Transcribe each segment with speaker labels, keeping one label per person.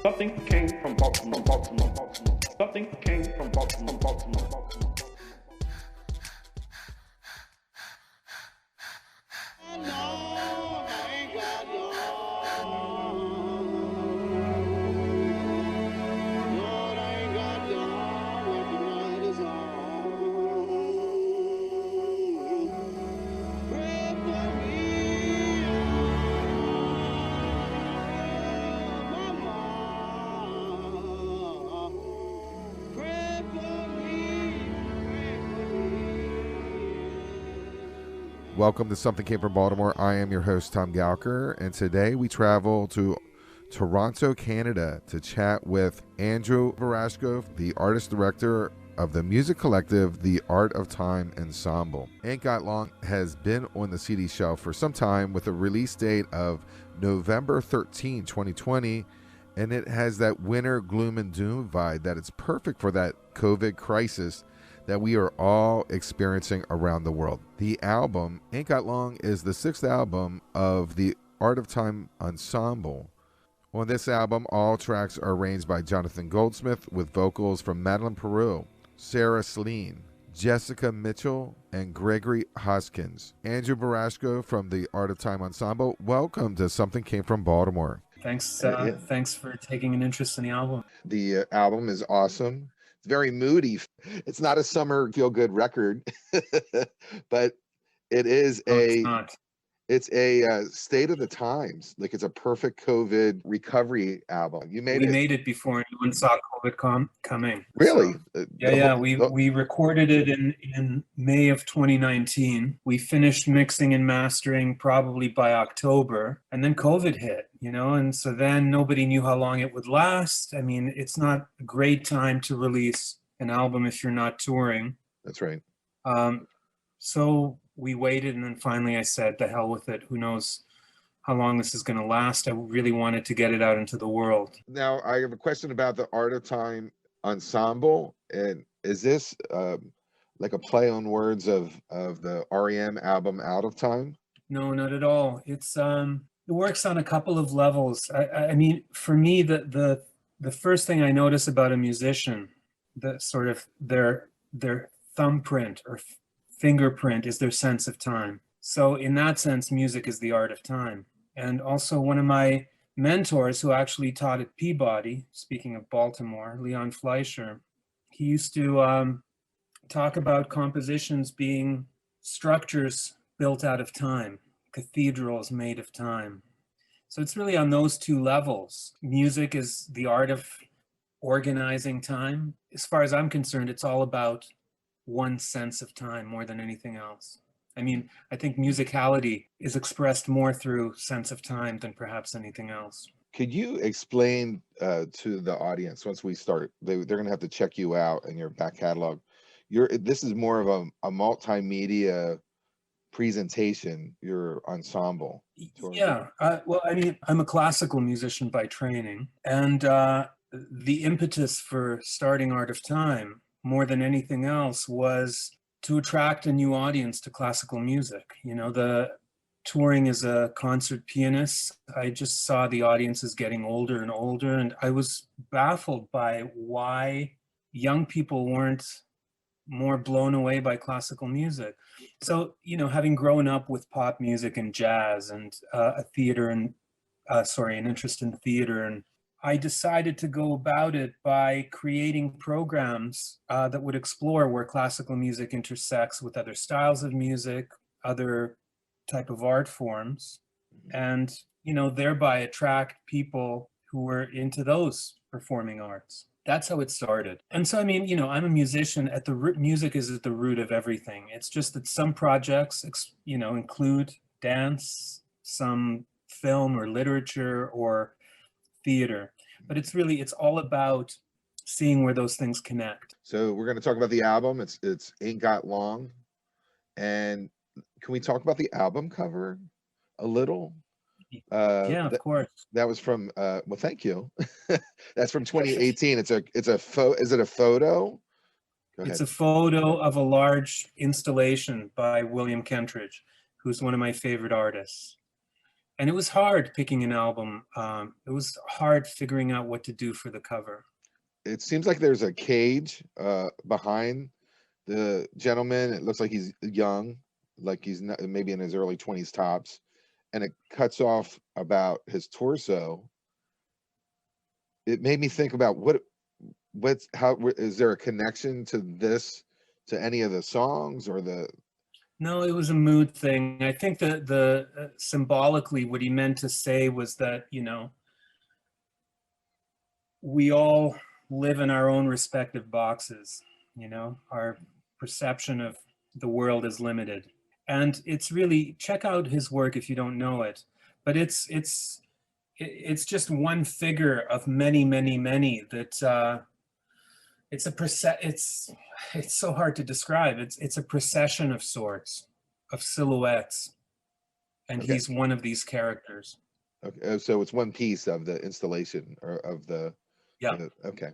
Speaker 1: Something came from Baltimore, Baltimore, Baltimore. Something came from Baltimore, Baltimore, Baltimore.
Speaker 2: Welcome to Something Came from Baltimore. I am your host, Tom Gauker, and today we travel to Toronto, Canada to chat with Andrew Burashko, the artist director of the music collective, the Art of Time Ensemble. Ain't Got Long has been on the CD shelf for some time with a release date of November 13, 2020, and it has that winter gloom and doom vibe that it's perfect for that COVID crisis that we are all experiencing around the world. The album, Ain't Got Long, is the sixth album of the Art of Time Ensemble. On this album, all tracks are arranged by Jonathan Goldsmith with vocals from Madeleine Peyroux, Sarah Sleen, Jessica Mitchell, and Gregory Hoskins. Andrew Burashko from the Art of Time Ensemble, welcome to Something Came from Baltimore.
Speaker 3: Thanks for taking an interest in the album.
Speaker 2: The album is awesome. It's very moody. It's not a summer feel-good record, but it is it's a state of the times. Like, it's a perfect COVID recovery album. We
Speaker 3: made it before anyone saw COVID coming.
Speaker 2: Really?
Speaker 3: So, we recorded it in May of 2019. We finished mixing and mastering probably by October, and then COVID hit, and so then nobody knew how long it would last. I mean, it's not a great time to release an album if you're not touring.
Speaker 2: That's right.
Speaker 3: So we waited, and then finally I said, the hell with it. Who knows how long this is going to last? I really wanted to get it out into the world.
Speaker 2: Now, I have a question about the Art of Time Ensemble. And is this like a play on words of the REM album Out of Time?
Speaker 3: No, not at all. It's it works on a couple of levels. I mean, for me, the first thing I notice about a musician, the sort of their thumbprint or fingerprint is their sense of time. So in that sense, music is the art of time. And also one of my mentors who actually taught at Peabody, speaking of Baltimore, Leon Fleischer, he used to talk about compositions being structures built out of time, cathedrals made of time. So it's really on those two levels. Music is the art of organizing time. As far as I'm concerned, it's all about one sense of time more than anything else. I mean, I think musicality is expressed more through sense of time than perhaps anything else.
Speaker 2: Could you explain to the audience, once we start, they're going to have to check you out in your back catalog. This is more of a multimedia presentation, your ensemble.
Speaker 3: Yeah, well, I mean, I'm a classical musician by training, and the impetus for starting Art of Time, more than anything else, was to attract a new audience to classical music. The touring as a concert pianist, I just saw the audiences getting older and older, and I was baffled by why young people weren't more blown away by classical music. So, having grown up with pop music and jazz and an interest in theater, and I decided to go about it by creating programs that would explore where classical music intersects with other styles of music, other type of art forms, and, thereby attract people who were into those performing arts. That's how it started. And so, I mean, I'm a musician. Music is at the root of everything. It's just that some projects, include dance, some film or literature or theater, but it's all about seeing where those things connect.
Speaker 2: So we're going to talk about the album. It's Ain't Got Long. And can we talk about the album cover a little?
Speaker 3: Yeah, of course.
Speaker 2: That was from well, thank you. That's from 2018. Is it a photo?
Speaker 3: It's a photo of a large installation by William Kentridge, who's one of my favorite artists. And it was hard picking an album. It was hard figuring out what to do for the cover.
Speaker 2: It seems like there's a cage behind the gentleman. It looks like he's young, like he's not, maybe in his early 20s tops, and it cuts off about his torso. It made me think about how is there a connection to this, to any of the songs or the?
Speaker 3: No, it was a mood thing. I think that the symbolically what he meant to say was that, you know, we all live in our own respective boxes, you know, our perception of the world is limited. And it's really, check out his work if you don't know it, but it's just one figure of many, many, many that it's so hard to describe. It's a procession of sorts, of silhouettes, and
Speaker 2: Okay.
Speaker 3: he's one of these characters.
Speaker 2: Okay, so it's one piece of the installation or of the.
Speaker 3: Yeah.
Speaker 2: Okay.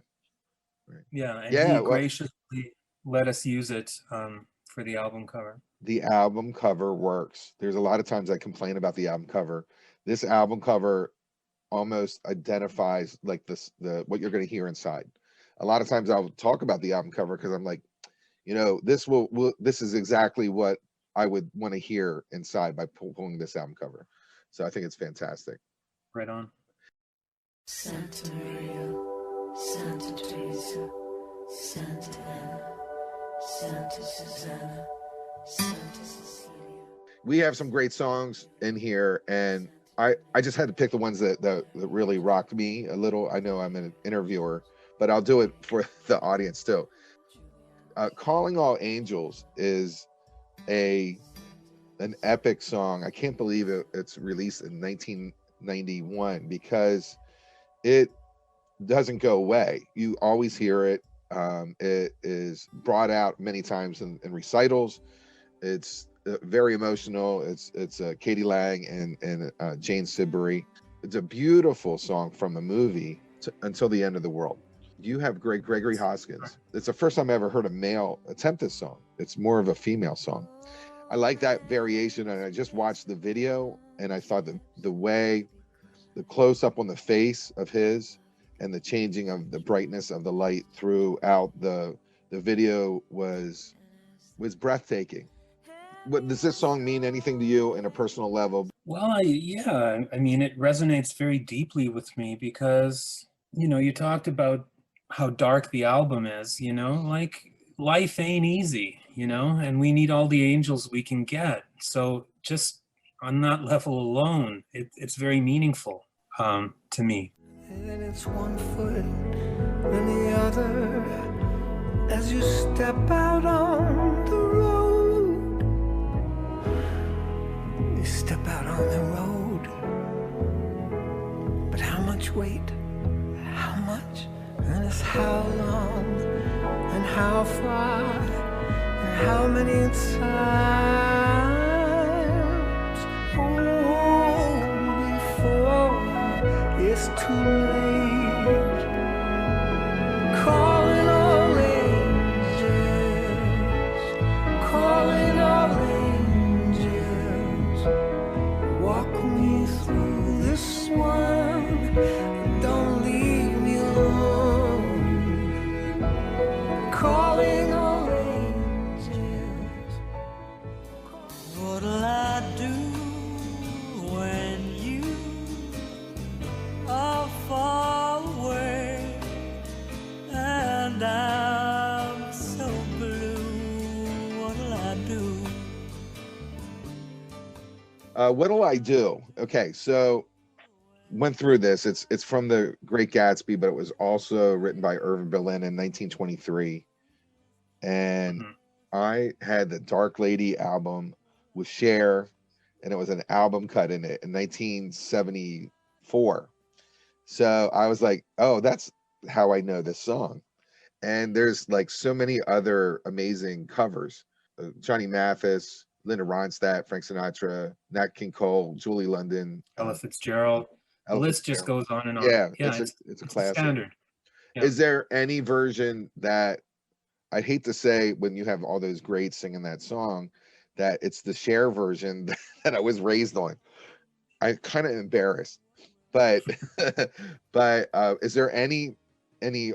Speaker 2: Right.
Speaker 3: Yeah, and
Speaker 2: Yeah,
Speaker 3: he
Speaker 2: well,
Speaker 3: graciously let us use it for the album cover.
Speaker 2: the album cover works. There's a lot of times I complain about the album cover. This album cover almost identifies like the what you're going to hear inside. A lot of times I'll talk about the album cover because I'm like, you know, this this is exactly what I would want to hear inside by pulling this album cover. So I think it's fantastic.
Speaker 3: Right on.
Speaker 4: Santa Maria, Santa Teresa, Santa Anna, Santa Susanna, Santa Cecilia.
Speaker 2: We have some great songs in here, and I just had to pick the ones that really rocked me a little. I know I'm an interviewer, but I'll do it for the audience too. Calling All Angels is an epic song. I can't believe it's released in 1991 because it doesn't go away. You always hear it. It is brought out many times in recitals. It's very emotional. It's Katie Lang and Jane Siberry. It's a beautiful song from the movie Until the End of the World. You have Gregory Hoskins. It's the first time I ever heard a male attempt this song. It's more of a female song. I like that variation, and I just watched the video, and I thought the way, the close up on the face of his, and the changing of the brightness of the light throughout the video was breathtaking. What does this song mean anything to you in a personal level?
Speaker 3: Well, yeah, I mean, it resonates very deeply with me because, you know, you talked about how dark the album is, you know, like life ain't easy, you know, and we need all the angels we can get. So just on that level alone, it's very meaningful to me.
Speaker 4: And it's one foot and the other as you step out on the road. You step out on the road, but how much weight, how much, and it's how long, and how far, and how many times, oh, before it's too late. Calling all angels, calling all angels, walk me through this one, don't leave me alone. Calling all angels. What'll I do when you are far away and I'm so blue? What'll I do?
Speaker 2: What'll I do? Okay, so went through this. It's from The Great Gatsby, but it was also written by Irving Berlin in 1923. And I had the Dark Lady album with Cher, and it was an album cut in it in 1974. So I was like, oh, that's how I know this song. And there's like so many other amazing covers. Johnny Mathis, Linda Ronstadt, Frank Sinatra, Nat King Cole, Julie London,
Speaker 3: Ella Fitzgerald. The list just goes on and on.
Speaker 2: Yeah,
Speaker 3: Yeah,
Speaker 2: it's a classic.
Speaker 3: Standard. Yeah.
Speaker 2: Is there any version that, I'd hate to say when you have all those greats singing that song, that it's the Cher version that I was raised on? I'm kind of embarrassed, but but is there any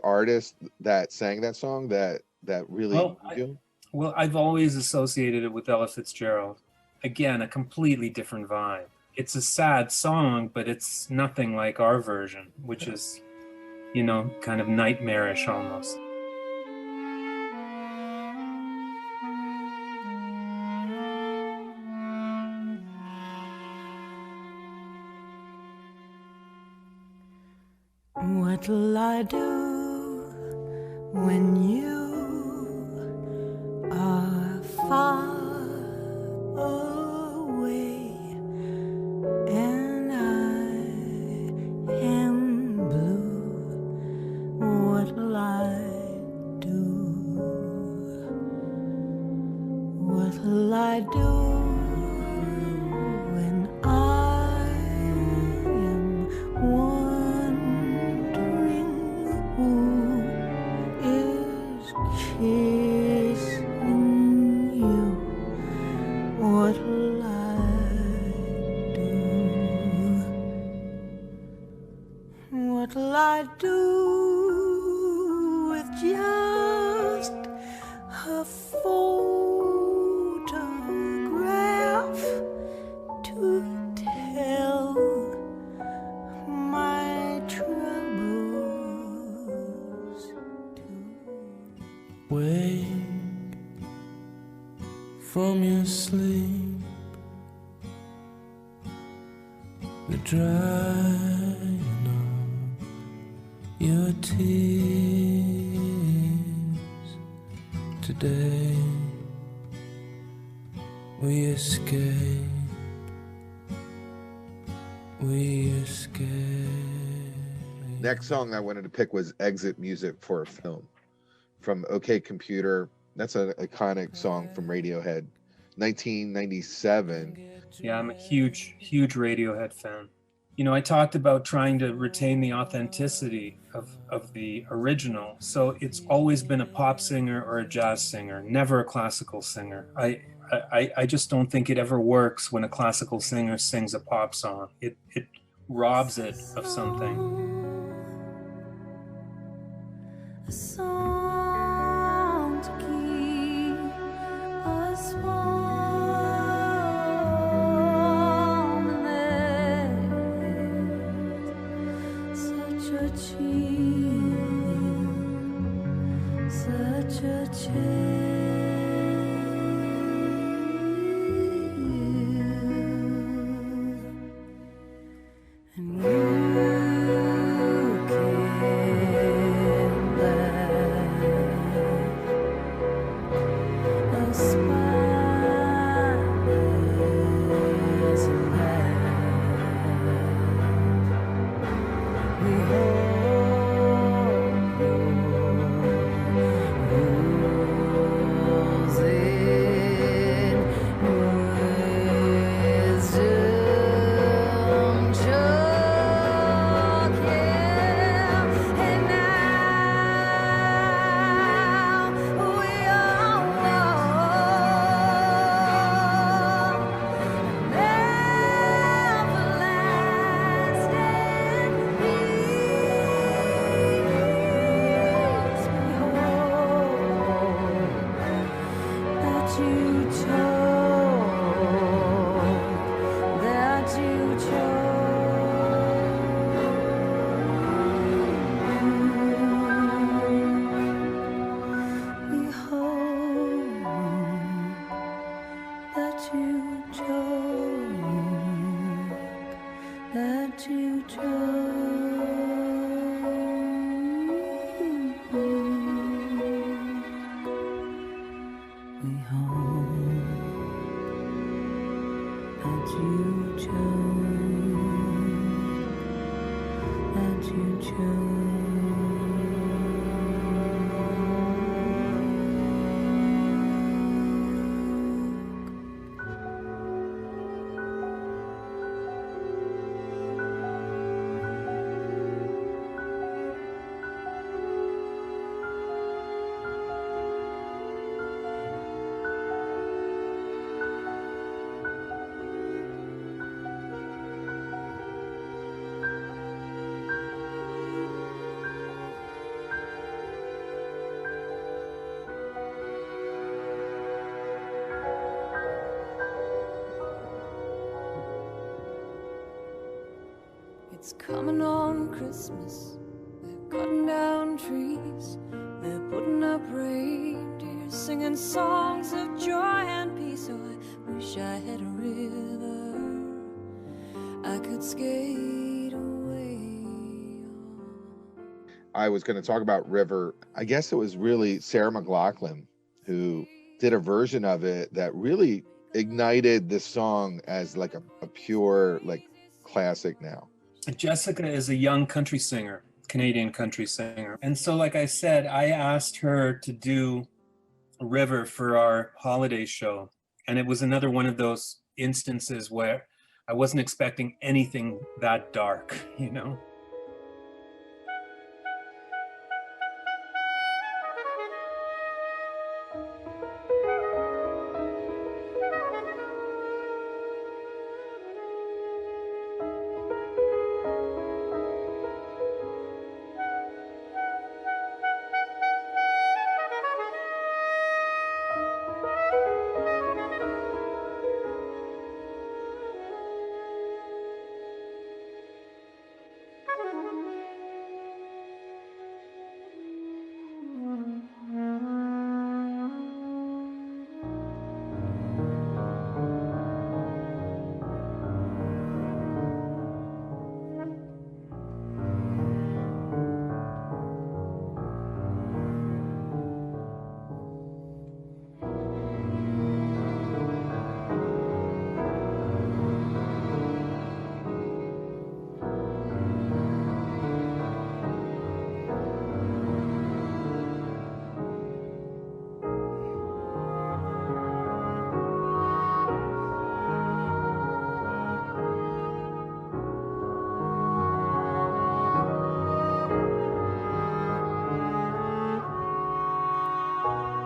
Speaker 2: artist that sang that song that really moved you?
Speaker 3: Well, I've always associated it with Ella Fitzgerald. Again, a completely different vibe. It's a sad song, but it's nothing like our version, which is, you know, kind of nightmarish almost.
Speaker 4: What'll I do when you are far away and I am blue? What'll I do? What'll I do when I am wondering who is kissing you? What'll I do? What'll I do with just a photograph to tell my troubles to?
Speaker 5: Wake from your sleep, the drying of your tears. Today we escape, we escape.
Speaker 2: Next song I wanted to pick was Exit Music for a Film from OK Computer. That's an iconic song from Radiohead, 1997.
Speaker 3: Yeah, I'm a huge Radiohead fan. You know, I talked about trying to retain the authenticity of the original. So it's always been a pop singer or a jazz singer, never a classical singer. I just don't think it ever works when a classical singer sings a pop song. It robs it of something.
Speaker 4: A song to keep us warm, and there's such a chill, such a chill. And you
Speaker 6: It's coming on Christmas. They're cutting down trees. They're putting up reindeer, singing songs of joy and peace. Oh, I wish I had a river I could skate away on.
Speaker 2: I was going to talk about River. I guess it was really Sarah McLachlan who did a version of it that really ignited this song as like a pure like classic now.
Speaker 3: Jessica is a young country singer, Canadian country singer. And so, like I said, I asked her to do River for our holiday show. And it was another one of those instances where I wasn't expecting anything that dark, you know?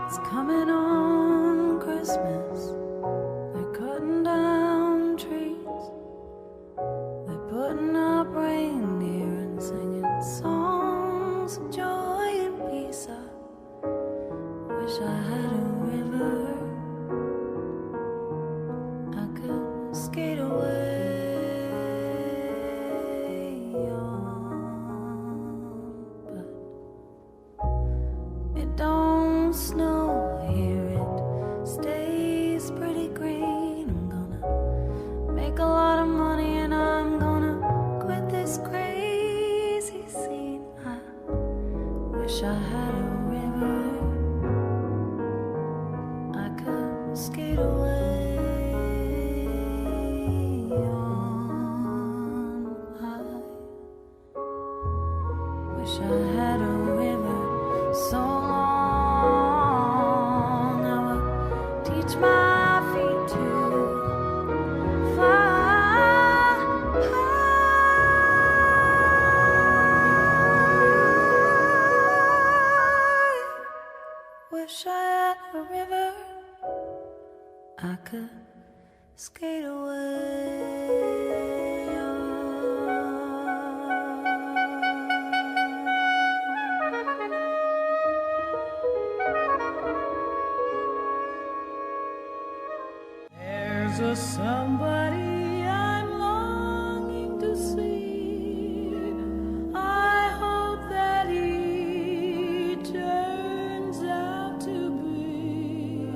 Speaker 6: It's coming on Christmas. They're cutting down trees. They're putting up reindeer and singing songs of joy and peace. I wish I had a river I could skate away on, but it don't snow here, it stays pretty green. I'm gonna make a lot of money and I'm gonna quit this crazy scene. I wish I had a river I could skate away on. I wish I had a river so long I would teach my feet to fly. Wish I had a river I could skate away on. There's a somebody I'm longing to see. I hope that he turns out to be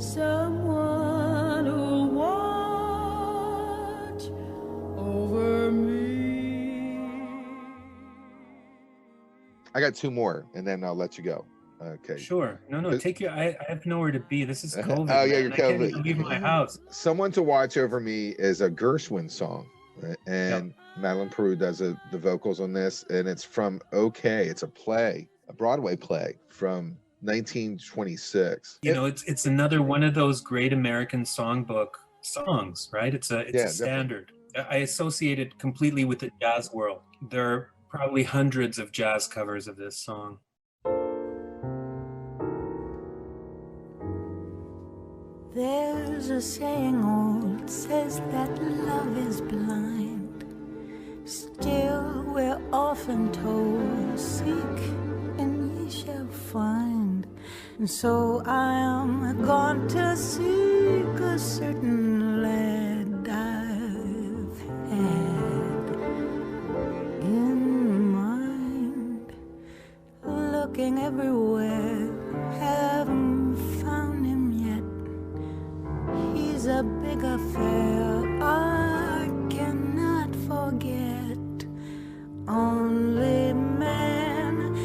Speaker 6: someone who'll watch over me.
Speaker 2: I got two more and then I'll let you go. Okay.
Speaker 3: Sure. No, take your, I have nowhere to be. This is COVID.
Speaker 2: Oh, yeah,
Speaker 3: man.
Speaker 2: you're
Speaker 3: I can't
Speaker 2: COVID.
Speaker 3: even leave my house.
Speaker 2: Someone to Watch Over Me is a Gershwin song, right? And Madeleine Peyroux does the vocals on this, and it's from OK. It's a play, a Broadway play from 1926.
Speaker 3: You know, it's another one of those great American songbook songs, right? It's a
Speaker 2: Yeah,
Speaker 3: standard. I associate it completely with the jazz world. There are probably hundreds of jazz covers of this song.
Speaker 6: There's a saying old says that love is blind. Still we're often told, seek and ye shall find. And so I am gone to seek a certain lad I've had.
Speaker 4: looking everywhere, haven't found him yet. He's a big affair I cannot forget. Only man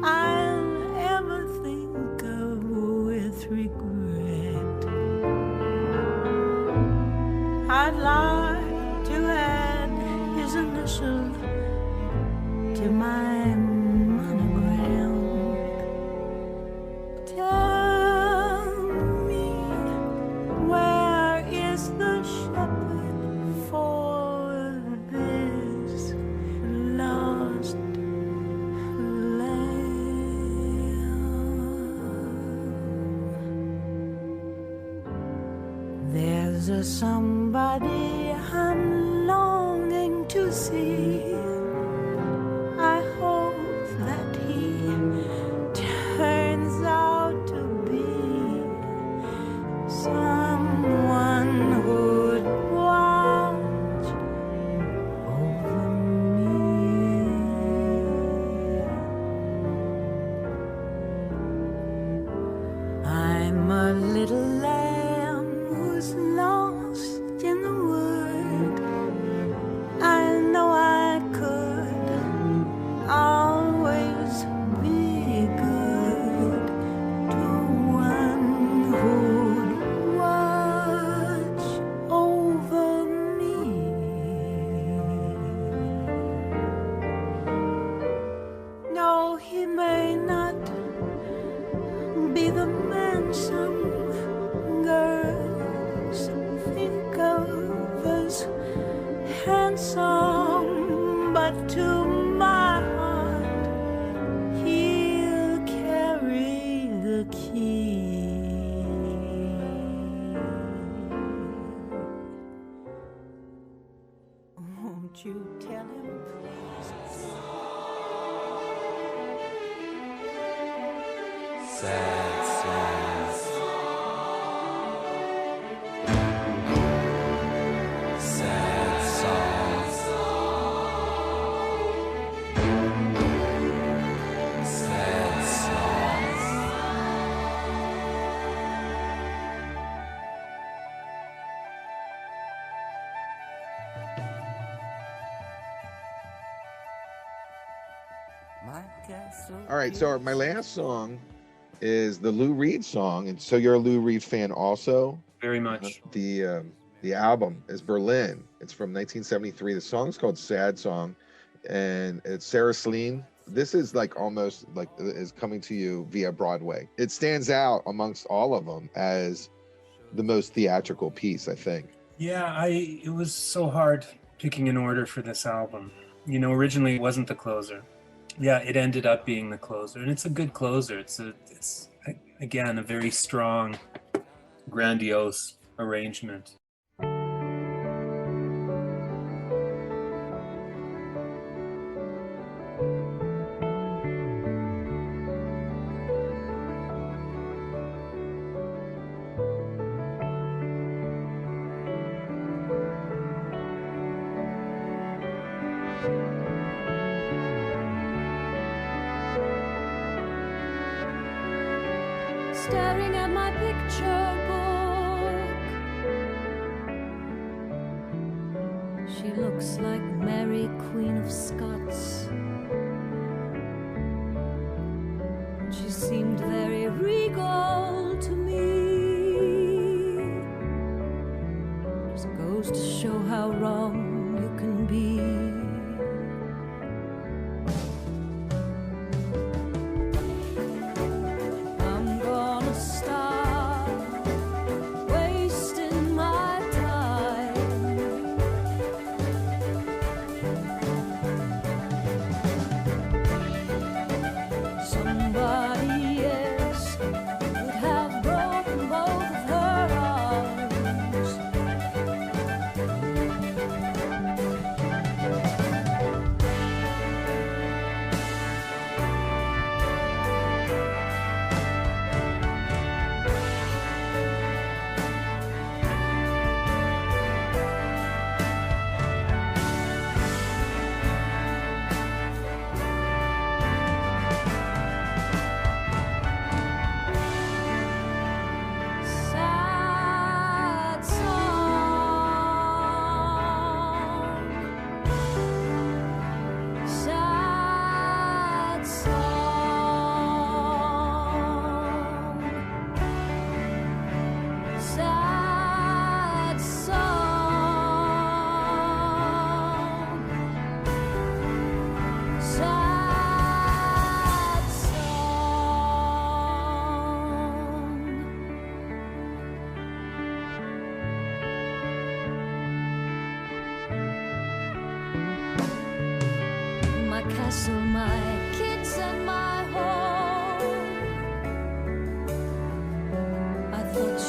Speaker 4: I'll ever think of with regret. I'd like to add his initial to my monogram. Tell me, where is the shepherd for this lost lamb? There's a somebody I'm longing to see. I hope that he turns out to be someone who'd watch over me. I'm a little lamb who's lost in the wood. I know I could always be good to one who'd watch over me. No, he may not be the man some girls think of as handsome, but to my heart he'll carry the key. Won't you tell him, please?
Speaker 5: Sad songs. Sad songs. Sad songs.
Speaker 2: All right, so my last song is the Lou Reed song, and so you're a Lou Reed fan also.
Speaker 3: Very much.
Speaker 2: The album is Berlin. It's from 1973. The song's called Sad Song, and it's Sarah Slean. This is like almost like is coming to you via Broadway. It stands out amongst all of them as the most theatrical piece, I think.
Speaker 3: Yeah, it was so hard picking an order for this album. You know, originally it wasn't the closer. Yeah, it ended up being the closer, and it's a good closer. It's again a very strong, grandiose arrangement.
Speaker 6: Staring at my picture book, she looks like Mary, Queen of Scots. She seemed very regal to me. Just goes to show how wrong you can be.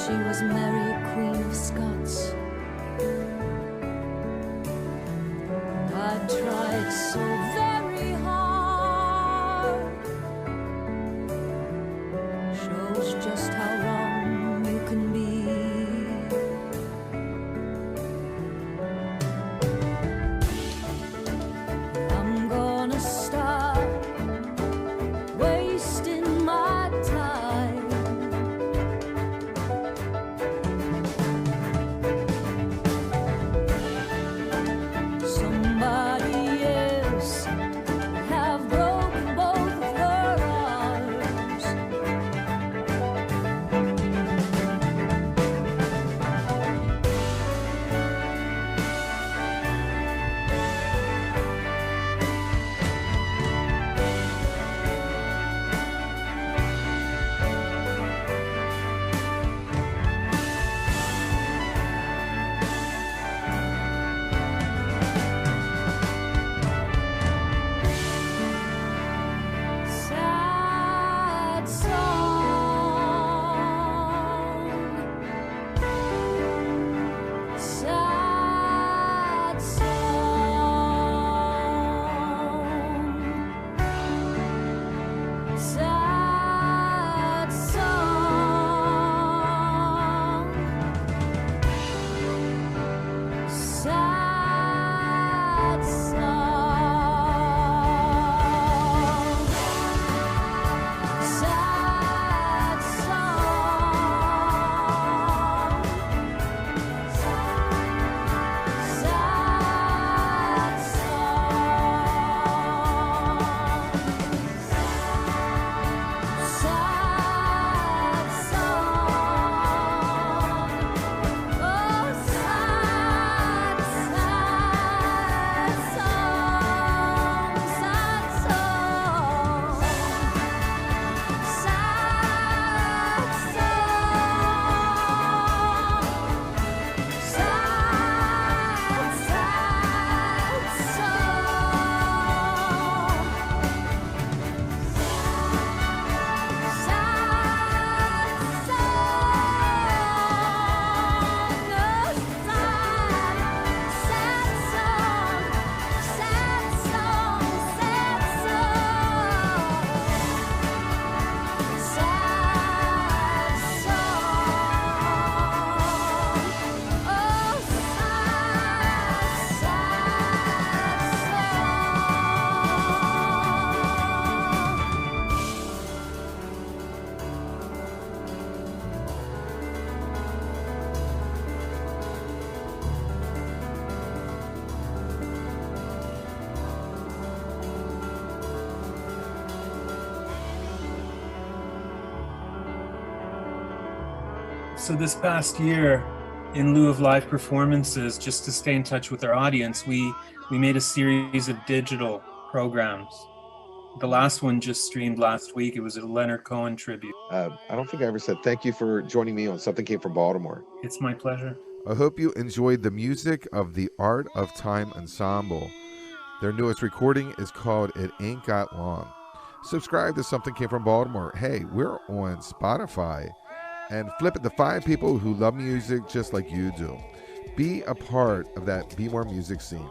Speaker 6: she was Mary, Queen of Scots. I tried so very hard. Shows just how wrong you can be. I'm gonna stop wasting my time. Somebody else have broken both of her arms. Sad song. Sad song. Sad song. Sad song. Sad
Speaker 3: So this past year, in lieu of live performances, just to stay in touch with our audience, we made a series of digital programs. The last one just streamed last week. It was a Leonard Cohen tribute.
Speaker 2: I don't think I ever said thank you for joining me on Something Came from Baltimore.
Speaker 3: It's my pleasure.
Speaker 2: I hope you enjoyed the music of the Art of Time Ensemble. Their newest recording is called It Ain't Got Long. Subscribe to Something Came from Baltimore. Hey, we're on Spotify. And flip it to 5 people who love music just like you do. Be a part of that Be More Music scene.